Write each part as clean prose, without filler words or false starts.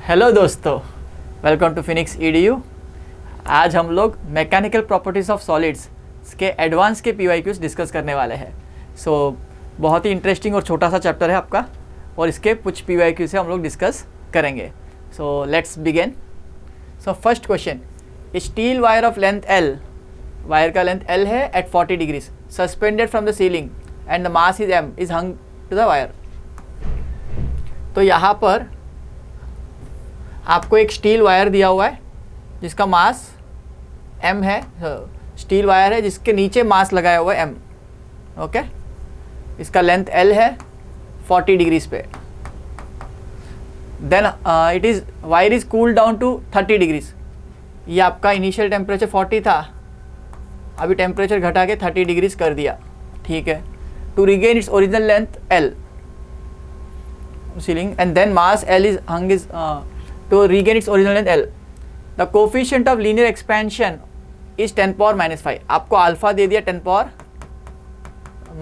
Hello दोस्तों, welcome to Phoenix EDU. आज हम लोग मैकेनिकल प्रॉपर्टीज़ ऑफ सॉलिड्स के एडवांस के पीवाईक्यूज डिस्कस करने वाले हैं। बहुत ही इंटरेस्टिंग और छोटा सा चैप्टर है आपका, और इसके कुछ पीवाईक्यू से हम लोग डिस्कस करेंगे। Let's begin. First question, steel wire of length L, wire का लेंथ एल है at 40 degrees, suspended from the ceiling and the mass is M, is hung to the wire. तो यहाँ पर आपको एक स्टील वायर दिया हुआ है जिसका मास m है, स्टील वायर है जिसके नीचे मास लगाया हुआ है m। ओके, इसका लेंथ l है 40 डिग्रीज पे। Then it is wire is cool down to 30 degrees. ये आपका इनिशियल टेम्परेचर 40 था, अभी टेम्परेचर घटा के 30 डिग्रीज कर दिया, ठीक है। To regain its original length l ceiling and then mass l is hung is to regain its original length L. The coefficient of linear expansion is 10 power minus 5. आपको alpha दे दिया 10 power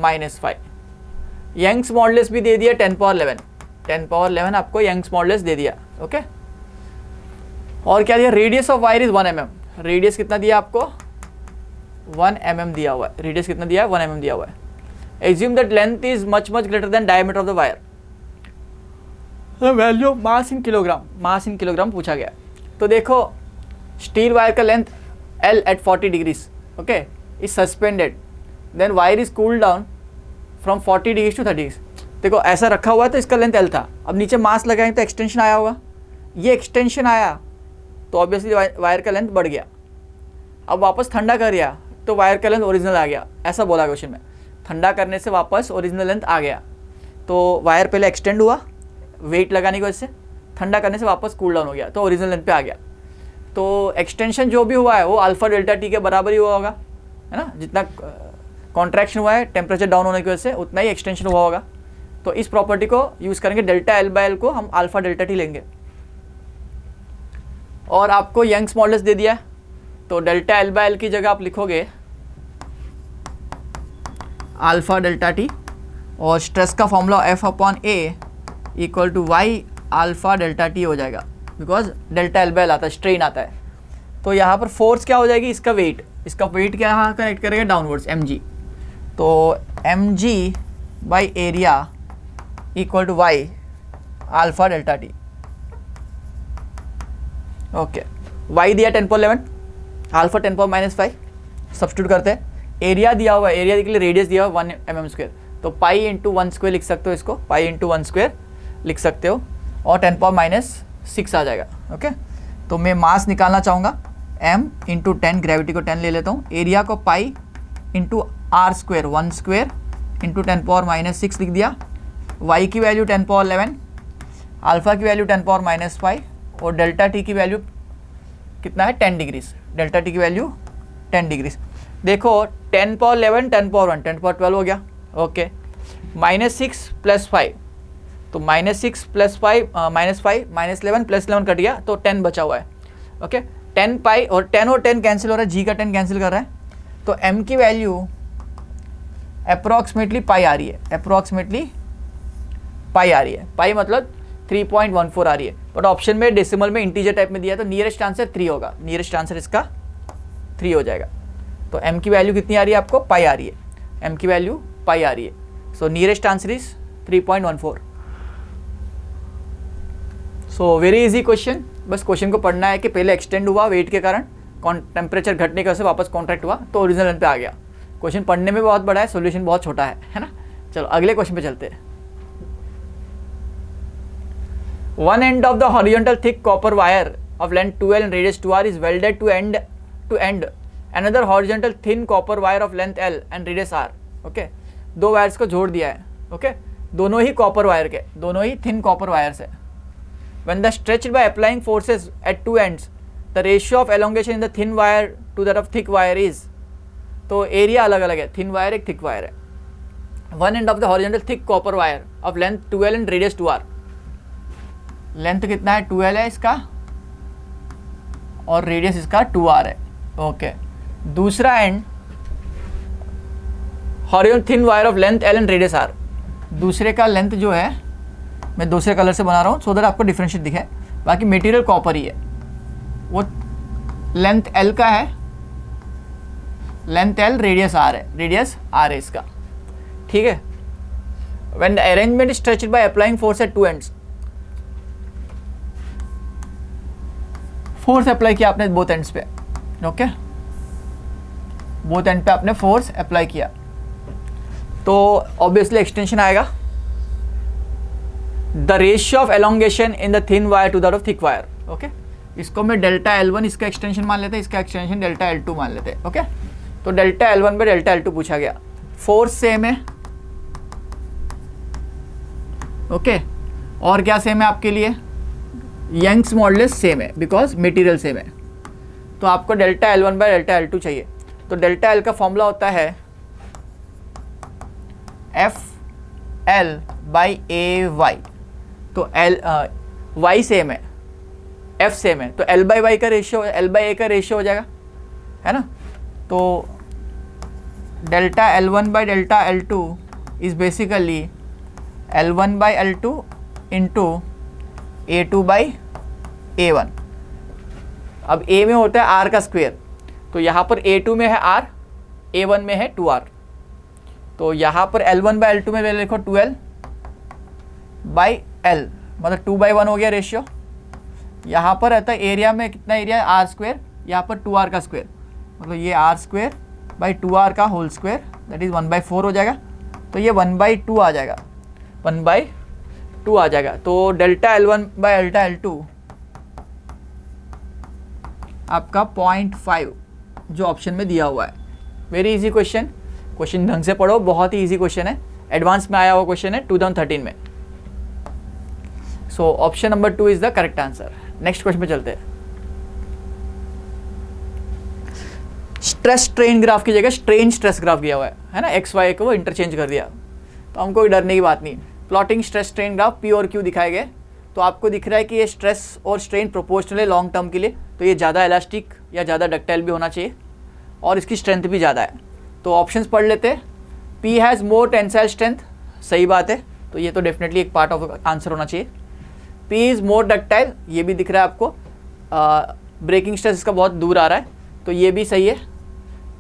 minus 5। Young's modulus भी दे दिया 10 power 11। 10 power 11 आपको Young's modulus दे दिया, okay. और क्या दिया? Radius of wire is 1 mm। Radius कितना दिया आपको? 1 mm दिया हुआ है। रेडियस कितना दिया है? 1 mm दिया हुआ है। Assume that length is much greater than diameter of the wire. Value of mass in kilogram, mass in kilogram पूछा गया। तो देखो, स्टील वायर का length L at 40 degrees, okay, is suspended, then wire is cool down from 40 degrees to 30 degrees. देखो ऐसा रखा हुआ है तो इसका लेंथ L था, अब नीचे मास लगाएंगे तो एक्सटेंशन आया होगा, ये एक्सटेंशन आया तो ऑब्वियसली वायर का लेंथ बढ़ गया। अब वापस ठंडा कर दिया तो वायर का लेंथ ओरिजिनल आ गया, ऐसा बोला क्वेश्चन में। ठंडा करने से वापस ओरिजिनल लेंथ आ गया, तो वायर पहले एक्सटेंड हुआ वेट लगाने की वजह से, ठंडा करने से वापस कूल डाउन हो गया तो ओरिजिनल लेंथ पे आ गया। तो एक्सटेंशन जो भी हुआ है वो अल्फा डेल्टा टी के बराबर ही हुआ होगा, है ना। जितना कॉन्ट्रैक्शन हुआ है टेम्परेचर डाउन होने की वजह से, उतना ही एक्सटेंशन हुआ होगा। तो इस प्रॉपर्टी को यूज़ करेंगे, डेल्टा एल बाय एल को हम अल्फा डेल्टा टी लेंगे। और आपको यंग्स मॉडुलस दे दिया, तो डेल्टा एल बाय एल की जगह आप लिखोगे अल्फा डेल्टा टी, और स्ट्रेस का formula F upon A equal to Y alpha delta T हो जाएगा, because delta L by L आता है, स्ट्रेन आता है। तो यहाँ पर फोर्स क्या हो जाएगी? इसका वेट, इसका वेट क्या यहाँ कनेक्ट करेंगे डाउनवर्ड्स, mg। तो mg by area equal to Y alpha delta T, okay. Y दिया 10 power 11, alpha 10 power minus 5, substitute करते हैं। एरिया दिया हुआ है, एरिया के लिए रेडियस दिया हुआ 1 mm स्क्वायर, तो पाई इंटू 1 स्क्वायर लिख सकते हो, इसको पाई इंटू 1 स्क्वायर लिख सकते हो, और 10 पावर माइनस 6 आ जाएगा, ओके। तो मैं मास निकालना चाहूँगा, m इंटू 10, ग्रेविटी को 10 ले लेता हूँ, एरिया को pi into R square 1 square into 10 power minus 6 लिख दिया। y की वैल्यू 10 पावर 11, अल्फा की वैल्यू 10 पावर माइनस 5, और डेल्टा टी की वैल्यू कितना है? 10 डिग्रीज। डेल्टा टी की वैल्यू 10 डिग्रीज। देखो 10 पावर 11, 10 पावर 1, 10 पावर 12 हो गया, ओके। माइनस 6 प्लस 5, तो minus 6 plus 5 minus 5 minus 11 plus 11 cut गया तो 10 बचा हुआ है, ओके। 10 पाई और 10 कैंसिल हो रहा है, जी का 10 कैंसिल कर रहा है, तो m की वैल्यू अप्रॉक्सीमेटली पाई आ रही है, अप्रॉक्सीमेटली पाई आ रही है। पाई मतलब 3.14 आ रही है, बट ऑप्शन में डेसिमल में इंटीजर टाइप में दिया है, तो नियरेस्ट आंसर 3 होगा, नियरेस्ट आंसर इसका 3 हो जाएगा। तो m की वैल्यू कितनी आ रही है आपको? पाई आ रही है, m की वैल्यू पाई आ रही है। So nearest answer is 3.14। So very easy question, बस क्वेश्चन को पढ़ना है कि पहले एक्सटेंड हुआ वेट के कारण, टेम्परेचर घटने की वजह से वापस कॉन्ट्रैक्ट हुआ तो ओरिजिनल लेंथ पे आ गया। क्वेश्चन पढ़ने में बहुत बड़ा है, सॉल्यूशन बहुत छोटा है ना। चलो अगले क्वेश्चन पे चलते हैं। One end of the horizontal thick copper wire of length 2L and radius 2R is welded to end another horizontal thin copper wire of length L and radius R, okay. दो wires को जोड़ दिया है, okay, दोनों ही copper wire के, दोनों ही thin copper wires है। When the stretched by applying forces at two ends, the ratio of elongation in the thin wire to that of thick wire is, तो एरिया अलग अलग है, थिन वायर एक thick wire है। One end of the horizontal thick copper wire of length 2L and radius 2R, length कितना है? 2L है इसका, और रेडियस इसका 2R है, ओके। दूसरा and horizontal thin wire of length L and radius R, दूसरे का लेंथ जो है मैं दूसरे कलर से बना रहा हूँ सो दैट आपको डिफरेंशिएट दिखे। बाकी मटेरियल कॉपर ही है। वो लेंथ L का है, लेंथ L, रेडियस R है, रेडियस R है इसका, ठीक है। When the arrangement is stretched by applying force at two ends, force apply किया आपने बोथ एंड्स पे, ओके, बोथ एंड पे आपने फोर्स अप्लाई किया, तो ऑब्वियसली एक्सटेंशन आएगा। The ratio of elongation in the thin wire to that of thick wire, okay. इसको मैं डेल्टा L1 इसका एक्सटेंशन मान लेते हैं, इसका एक्सटेंशन डेल्टा L2 मान लेते हैं, ओके। तो डेल्टा L1 पे डेल्टा L2 पूछा गया, फोर्स सेम है, ओके, और क्या सेम है आपके लिए, यंग्स मॉडुलस सेम है बिकॉज मटेरियल सेम है। तो आपको delta L1 by delta L2 चाहिए। तो डेल्टा L का फॉर्मूला होता है FL बाई AY। तो Y सेम है, F सेम है, तो L बाई वाई का रेशियो, L बाई A का रेशियो हो जाएगा, है ना। तो delta L1 by delta L2 is basically L1 by L2 into A2 by A1। अब A में होता है R का स्क्वायर, तो यहाँ पर A2 में है R, A1 में है 2R। तो यहाँ पर L1 बाई L2 में लिखो 2L बाई L, मतलब 2/1 हो गया रेशियो। यहाँ पर रहता है एरिया में कितना एरिया है, R स्क्वायर, यहाँ पर 2R का स्क्वायर, मतलब ये R स्क्वायर बाई 2R का होल स्क्वायर, दैट इज़ 1/4 हो जाएगा। तो ये 1/2 आ जाएगा, 1/2 आ जाएगा। तो delta L1 by delta L2 आपका 0.5 जो ऑप्शन में दिया हुआ है। वेरी इजी क्वेश्चन, क्वेश्चन ढंग से पढ़ो, बहुत ही इजी क्वेश्चन है, एडवांस में आया हुआ क्वेश्चन है 2013 में। So option number 2 is the correct answer. Next question पे चलते हैं। स्ट्रेस स्ट्रेन ग्राफ की जगह स्ट्रेन स्ट्रेस ग्राफ दिया हुआ है ना, एक्स वाई को इंटरचेंज कर दिया, तो हमको कोई डरने की बात नहीं। Plotting stress strain graph P और Q दिखाए गए, तो आपको दिख रहा है कि ये स्ट्रेस और स्ट्रेन प्रोपोर्शनल है लॉन्ग टर्म के लिए, तो ये ज़्यादा इलास्टिक या ज़्यादा डक्टाइल भी होना चाहिए और इसकी स्ट्रेंथ भी ज़्यादा है। तो ऑप्शंस पढ़ लेते हैं। P has more tensile strength, सही बात है, तो ये तो डेफिनेटली एक पार्ट ऑफ आंसर होना चाहिए। P इज़ मोर डक्टाइल, ये भी दिख रहा है आपको, ब्रेकिंग स्ट्रेस इसका बहुत दूर आ रहा है, तो ये भी सही है।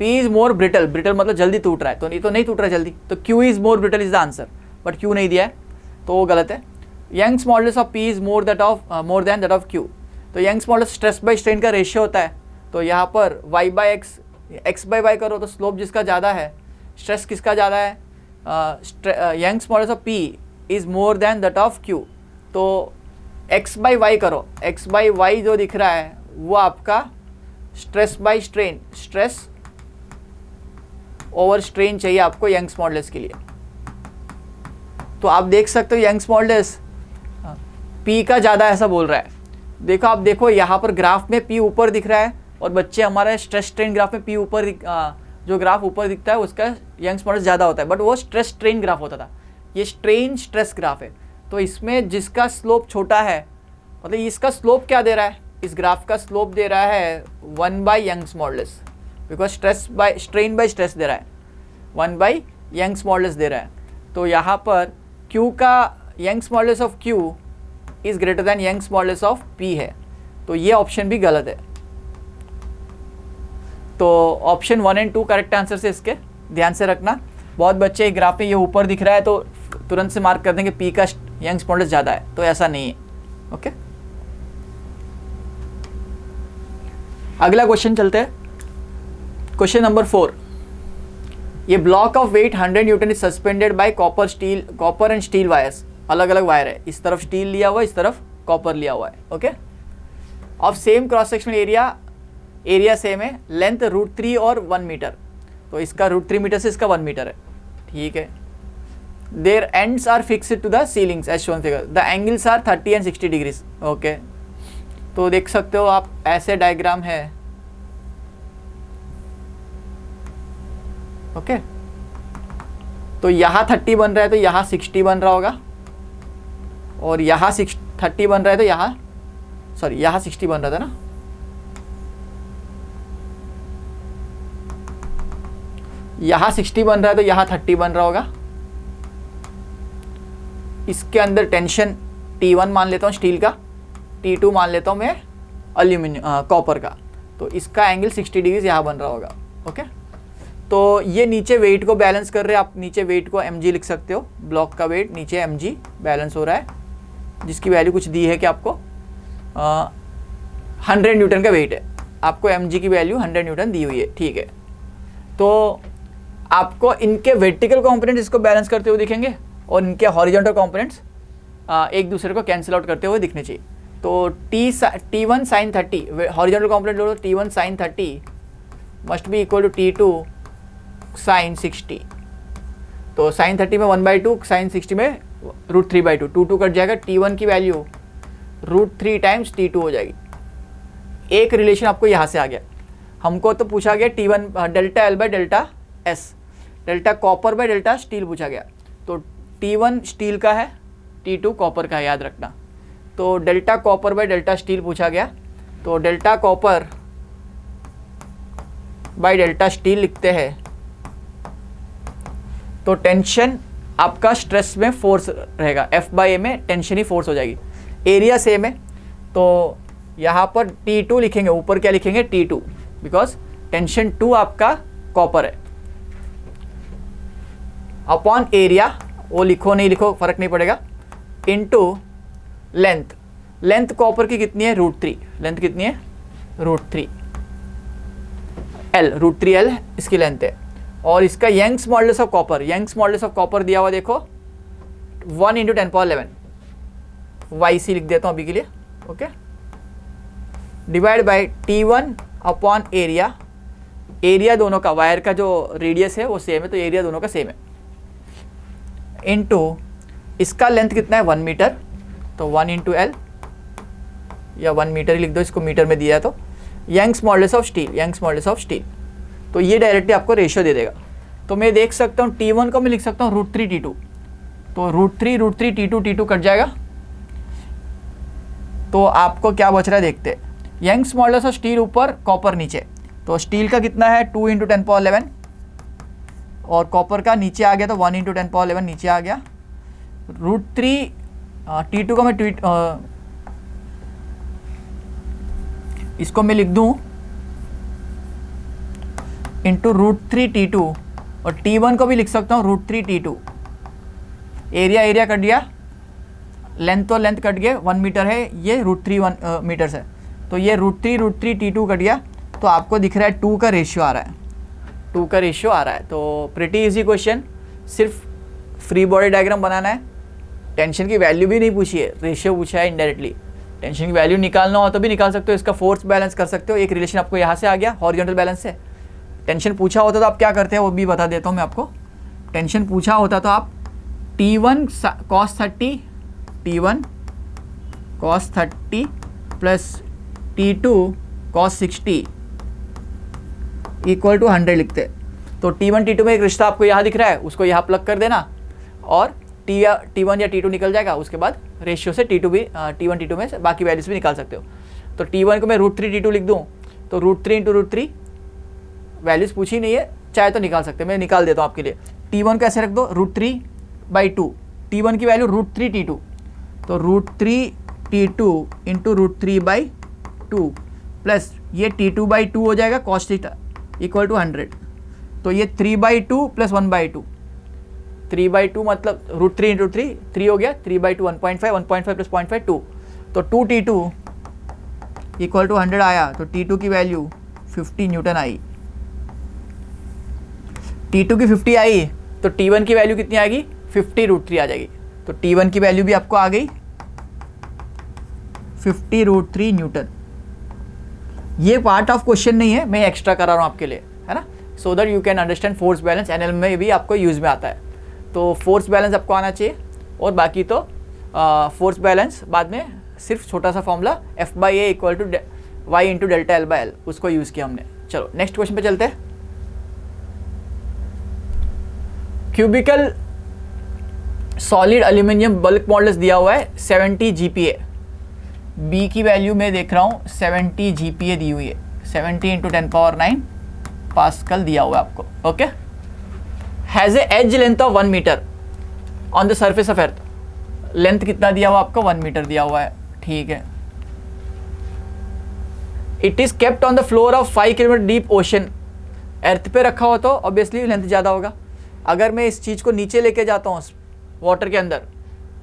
P is more brittle, brittle मतलब जल्दी टूट रहा है, तो नहीं टूट रहा है जल्दी, तो Q is more brittle is the answer, but Q नहीं दिया है तो वो गलत है। Young's modulus of P is more than that of Q, तो Young's modulus stress by strain का रेशियो होता है, तो यहाँ पर y by X, X by Y करो तो स्लोप जिसका ज़्यादा है, स्ट्रेस किसका ज़्यादा है, Young's modulus of P is more than that of Q, तो x बाई वाई करो, x बाई वाई जो दिख रहा है वो आपका stress by strain, stress over strain चाहिए आपको यंग्स मॉडुलस के लिए। तो आप देख सकते हो यंग्स मॉडुलस P का ज़्यादा ऐसा बोल रहा है। देखो आप देखो यहाँ पर ग्राफ में P ऊपर दिख रहा है और बच्चे हमारे स्ट्रेस स्ट्रेन ग्राफ में P ऊपर जो ग्राफ ऊपर दिखता है उसका यंग्स मॉडुलस ज़्यादा होता है, बट वो स्ट्रेस स्ट्रेन ग्राफ होता था, ये स्ट्रेन स्ट्रेस ग्राफ है। तो इसमें जिसका स्लोप छोटा है, मतलब इसका स्लोप क्या दे रहा है, इस ग्राफ का स्लोप दे रहा है 1 by Young's modulus, because strain by stress दे रहा है, 1 बाई यंग्स मॉडुलस दे रहा है। तो यहाँ पर Q का Young's modulus of Q is greater than Young's modulus of P है, तो ये ऑप्शन भी गलत है। तो ऑप्शन 1 एंड 2 करेक्ट आंसर से इसके ध्यान से रखना। बहुत बच्चे ग्राफ में ये ऊपर दिख रहा है तो तुरंत से मार्क कर देंगे P का यंग्स मॉडुलस ज़्यादा है, तो ऐसा नहीं है, ओके। अगला क्वेश्चन चलते हैं, क्वेश्चन नंबर 4। ये block of weight 100 newton is suspended by copper and steel wires, अलग अलग वायर है, इस तरफ स्टील लिया हुआ है, इस तरफ कॉपर लिया हुआ है, okay. Of same cross sectional area same है, लेंथ √3 और 1 मीटर, तो इसका √3 मीटर से इसका 1 मीटर है, ठीक है। Their ends are fixed to the ceilings as shown figure, the angles are 30 and 60 degrees, okay. तो देख सकते हो आप ऐसे डायग्राम है, ओके। तो यहाँ 30 बन रहा है तो यहाँ 60 बन रहा होगा, और यहाँ 30 बन रहा है तो यहाँ, सॉरी यहाँ 60 बन रहा था ना, यहाँ 60 बन रहा है तो यहाँ 30 बन रहा होगा। इसके अंदर टेंशन T1 मान लेता हूँ स्टील का, T2 मान लेता हूँ मैं एल्यूमिनियम कॉपर का, तो इसका एंगल 60 डिग्री यहाँ बन रहा होगा। ओके, तो ये नीचे वेट को बैलेंस कर रहे हैं, आप नीचे वेट को mg लिख सकते हो, ब्लॉक का वेट नीचे mg बैलेंस हो रहा है, जिसकी वैल्यू कुछ दी है कि आपको 100 न्यूटन का वेट है, आपको mg की वैल्यू 100 न्यूटन दी हुई है। ठीक है, तो आपको इनके वर्टिकल कंपोनेंट्स इसको बैलेंस करते हुए दिखेंगे और इनके हॉरिजॉन्टल कंपोनेंट्स एक दूसरे को कैंसिल आउट करते हुए दिखने चाहिए। तो T1 sin 30 हॉरिजॉन्टल कंपोनेंट लो, T1 sin 30 must be equal to T2 sin 60। तो sin 30 में 1/2, sin 60 में √3/2, 2 कट जाएगा, T1 की वैल्यू √3 टाइम्स T2 हो जाएगी। एक रिलेशन आपको यहाँ से आ गया। हमको तो पूछा गया T1 delta L by delta S, delta copper by delta steel पूछा गया। तो T1 स्टील का है, T2 कॉपर का है, याद रखना। तो delta copper by delta steel पूछा गया, तो delta copper by delta steel लिखते हैं। तो टेंशन आपका स्ट्रेस में फोर्स रहेगा, F/A में टेंशन ही फोर्स हो जाएगी। एरिया सेम है, तो यहाँ पर T2 लिखेंगे, ऊपर क्या लिखेंगे T2, बिकॉज टेंशन 2 आपका कॉपर है, अपॉन एरिया, वो लिखो नहीं लिखो फर्क नहीं पड़ेगा, इनटू लेंथ। लेंथ कॉपर की कितनी है √3, लेंथ कितनी है √3 L, √3 L इसकी लेंथ है। और इसका Young's modulus of copper, Young's modulus of copper दिया हुआ देखो 1 × 10⁻11, YC लिख देता हूँ अभी के लिए। Okay, divide by T1 upon area, area दोनों का, वायर का जो रेडियस है वो सेम है, तो एरिया दोनों का सेम है, इनटू इसका लेंथ कितना है 1 मीटर, तो 1 × L या 1 मीटर ही लिख दो, इसको मीटर में दिया है। तो Young's modulus of steel, Young's modulus of steel, तो ये डायरेक्टली आपको रेशियो दे देगा। तो मैं देख सकता हूँ T1 को मैं लिख सकता हूँ √3 T2, तो √3 T2 कट जाएगा, तो आपको क्या बच रहा है देखते हैं। यंग्स मॉडुलस ऑफ स्टील ऊपर, कॉपर नीचे, तो स्टील का कितना है 2 × 10⁻11 और कॉपर का नीचे आ गया, तो 1 × 10⁻11 नीचे आ गया। √3 T2 का मैं इसको मैं लिख दूं इंटू √3 T2, और T1 को भी लिख सकता हूँ √3 T2। एरिया कट गया, लेंथ तो लेंथ कट गया, 1 मीटर है, ये √3 मीटर है, तो ये √3 T2 कट गया, तो आपको दिख रहा है 2 का रेशियो आ रहा है, 2 का रेशियो आ रहा है। तो प्रिटी इजी क्वेश्चन, सिर्फ फ्री बॉडी डायग्राम बनाना है, टेंशन की वैल्यू भी नहीं पूछी है, रेशियो पूछा है इनडायरेक्टली। टेंशन की वैल्यू निकालना हो तो भी निकाल सकते हो, इसका फोर्स बैलेंस कर सकते हो। एक रिलेशन आपको यहाँ से आ गया हॉरिजॉन्टल बैलेंस से। टेंशन पूछा होता तो आप क्या करते हैं वो भी बता देता हूँ मैं आपको। टेंशन पूछा होता तो आप T1 cos 30, T1 cos 30 plus T2 cos 60 equal to 100 लिखते। तो T1 T2 में एक रिश्ता आपको यहाँ दिख रहा है, उसको यहाँ प्लग कर देना और T1 या T2 निकल जाएगा। उसके बाद रेशियो से T2 भी T1 T2 में से बाकी वैल्यूज भी निकाल सकते हो। तो T1 को मैं √3 T2 लिख दूँ, तो √3 × √3 वैल्यूज पूछी नहीं है, चाहे तो निकाल सकते हो, मैं निकाल देता हूँ आपके लिए। T1 को ऐसे रख दो √3/2, T1 की वैल्यू √3 T2, तो √3 T2 इंटू √3/2 प्लस ये T2/2 हो जाएगा cos थीटा इक्वल टू 100। तो ये 3/2 प्लस 1/2, 3/2 मतलब √3 × 3, 3 हो गया, 3/2 1.5, 1.5 प्लस 0.5 2, तो 2 T2 इक्वल टू 100 आया। तो T2 की वैल्यू 50 न्यूटन आई। T2 की 50 आई तो T1 की वैल्यू कितनी आएगी 50 √3 आ जाएगी। तो T1 की वैल्यू भी आपको आ गई 50 √3 न्यूटन। ये पार्ट ऑफ क्वेश्चन नहीं है, मैं एक्स्ट्रा करा रहा हूँ आपके लिए, है ना, so that you can understand force balance. NL में भी आपको यूज़ में आता है, तो फोर्स बैलेंस आपको आना चाहिए। और बाकी तो फोर्स बैलेंस बाद में सिर्फ छोटा सा formula F/A equal to Y into delta L/L उसको यूज़ किया हमने। चलो नेक्स्ट क्वेश्चन पे चलते हैं। Cubical solid aluminium bulk modulus दिया हुआ है 70 GPa, बी की वैल्यू मैं देख रहा हूँ 70 GPa दी हुई है, 70 × 10⁹ पास्कल दिया हुआ है आपको। Okay, has a edge length of 1 metre on the surface of earth. Length कितना दिया हुआ आपको 1 मीटर दिया हुआ है, ठीक है। It is kept on the floor of 5 kilometre deep ocean. Earth पे रखा हो तो ऑब्वियसली लेंथ ज़्यादा होगा। अगर मैं इस चीज़ को नीचे लेके जाता हूँ वाटर के अंदर,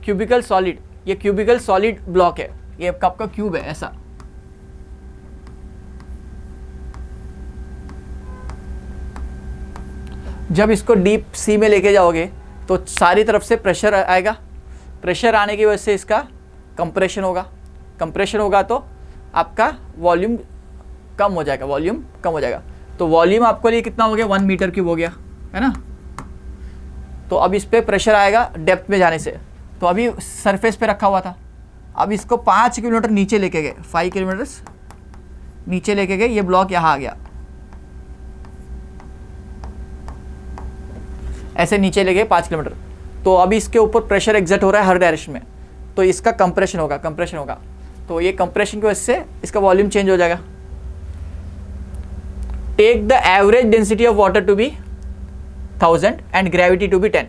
क्यूबिकल सॉलिड, ये क्यूबिकल सॉलिड ब्लॉक है, ये कप का क्यूब है ऐसा, जब इसको डीप सी में लेके जाओगे तो सारी तरफ से प्रेशर आएगा, प्रेशर आने की वजह से इसका कंप्रेशन होगा, कंप्रेशन होगा तो आपका वॉल्यूम कम हो जाएगा, वॉल्यूम कम हो जाएगा। तो वॉल्यूम आपको लिए कितना हो गया, 1 मीटर क्यूब हो गया, है ना। तो अब इस पर प्रेशर आएगा डेप्थ में जाने से, तो अभी सरफेस पे रखा हुआ था, अब इसको 5 किलोमीटर नीचे लेके गए, 5 किलोमीटर्स नीचे लेके गए, ये ब्लॉक यहाँ आ गया, ऐसे नीचे ले गए 5 किलोमीटर। तो अभी इसके ऊपर प्रेशर एग्जर्ट हो रहा है हर डायरेक्शन में, तो इसका कंप्रेशन होगा, कंप्रेशन होगा। तो ये कंप्रेशन की वजह से इसका वॉल्यूम चेंज हो जाएगा। Take the average density of water to be 1000 and gravity to be 10।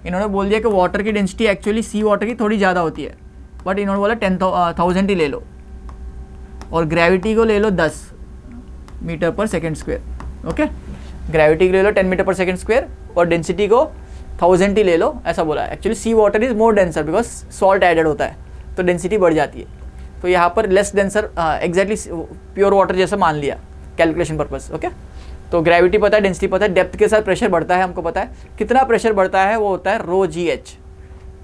इन्होंने बोल दिया कि वाटर की डेंसिटी एक्चुअली सी वाटर की थोड़ी ज़्यादा होती है, बट इन्होंने बोला 10,000 ही ले लो, और ग्रेविटी को ले लो 10 मीटर पर सेकेंड स्क्वायर। ओके, ग्रेविटी को ले लो 10 मीटर पर सेकेंड स्क्वायर और डेंसिटी को 1000 ही ले लो, ऐसा बोला है। Actually sea water is more denser because salt added होता है, तो डेंसिटी बढ़ जाती है। तो यहाँ पर less denser, exactly pure water जैसा मान लिया कैलकुलेशन पर्पस। ओके, तो ग्रेविटी पता है, डेंसिटी पता है, डेप्थ के साथ प्रेशर बढ़ता है, हमको पता है कितना प्रेशर बढ़ता है, वो होता है रो जी एच,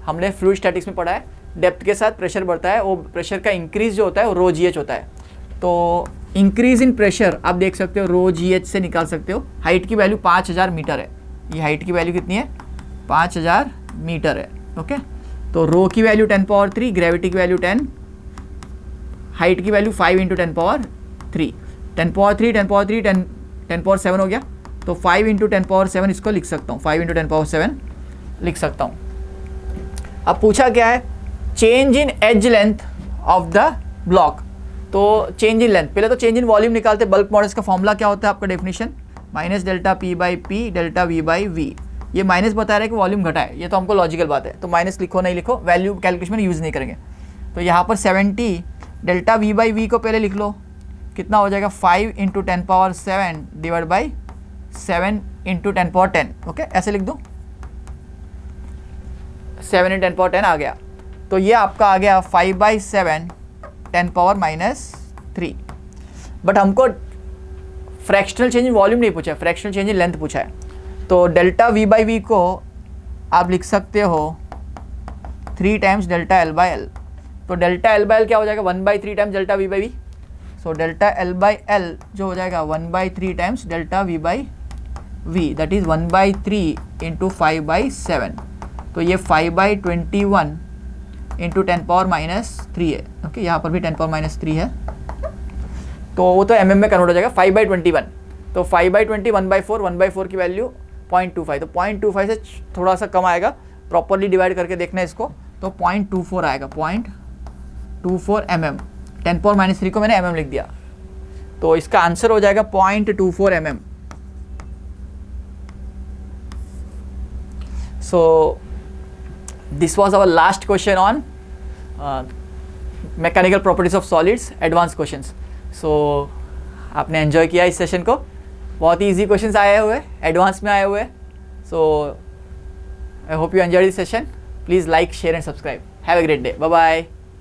हमने फ्लूइड स्टैटिक्स में पढ़ा है। डेप्थ के साथ प्रेशर बढ़ता है, वो प्रेशर का इंक्रीज जो होता है वो रो जी एच होता है। तो इंक्रीज इन प्रेशर आप देख सकते हो रो जी एच से निकाल सकते हो। हाइट की वैल्यू 5000 मीटर है, ये हाइट की वैल्यू कितनी है, 5000 मीटर है। ओके, तो रो की वैल्यू 10 पावर 3, ग्रेविटी की वैल्यू 10, हाइट की value 5 into 10 power 3, 10 power 3, 10 power 3, 10 power 7 हो गया। तो 5 इंटू 10 पावर 7 इसको लिख सकता हूँ, 5 इंटू 10 पावर 7 लिख सकता हूँ। अब पूछा क्या है, change in edge length of the block. तो चेंज इन लेंथ, पहले तो चेंज इन वॉल्यूम निकालते। बल्क मॉडल्स का फॉर्मूला क्या होता है आपका definition, minus delta P by P delta V by V. ये माइनस बता रहा है कि वॉल्यूम घटा है, ये तो हमको लॉजिकल बात है, तो माइनस लिखो नहीं लिखो, वैल्यू कैलकुलेशन में यूज़ नहीं करेंगे। तो यहाँ पर 70 डेल्टा वी बाई वी को पहले लिख लो, कितना हो जाएगा 5 into 10 power 7 divide by 7 into 10 power 10। Okay, ऐसे लिख दो, 7 इंटू 10 पावर 10 आ गया। तो ये आपका आ गया 5/7 10 पावर -3। बट हमको फ्रैक्शनल चेंज इन वॉल्यूम नहीं पूछा है, फ्रैक्शनल चेंज इन लेंथ पूछा है। तो डेल्टा वी बाई वी को आप लिख सकते हो 3 times delta L by L. तो डेल्टा एल बाई एल क्या हो जाएगा, 1/3 times delta V by V. So delta L by L जो हो जाएगा 1/3 times delta V by V, that is 1/3 into 5/7। तो ये 5/21 इंटू 10 पावर -3 है। ओके, यहाँ पर भी 10 पावर -3 है, तो वो तो mm में कन्वर्ट हो जाएगा 5/21। तो 5/20 1/4, 1/4 की वैल्यू 0.25, तो 0.25 से थोड़ा सा कम आएगा, प्रॉपरली डिवाइड करके देखना इसको, तो 0.24 आएगा, 0.24 mm। 10 पावर -3 को मैंने mm लिख दिया, तो इसका आंसर हो जाएगा 0.24 mm। So this was our last question on mechanical properties of solids, advanced questions. So आपने एंजॉय किया इस सेशन को, बहुत ही इजी क्वेश्चंस आए हुए, एडवांस में आए हुए। So I hope you enjoy this session. Please like, share and subscribe. Have a great day, bye bye.